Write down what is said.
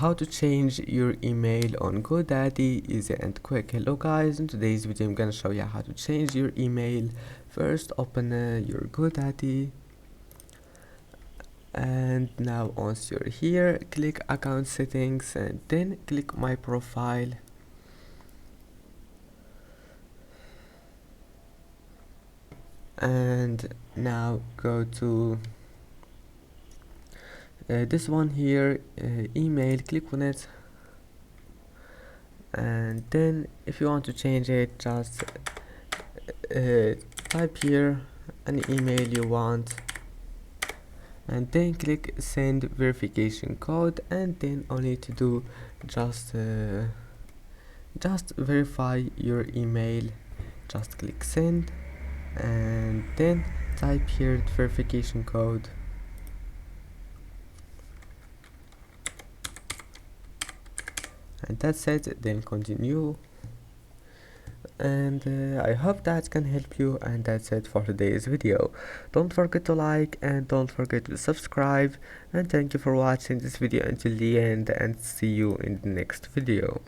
how to change your email on Godaddy, easy and quick. Hello guys, in today's video I'm gonna show you how to change your email. First open your Godaddy, and now once you're here, click account settings and then click my profile. And now go to this one here, email, click on it, and then if you want to change it, just type here an email you want and then click send verification code, and then all you need to do just verify your email. Just click send and then type here the verification code. And that's it, then continue. And I hope that can help you, and that's it for today's video. Don't forget to like and don't forget to subscribe, and thank you for watching this video until the end, and see you in the next video.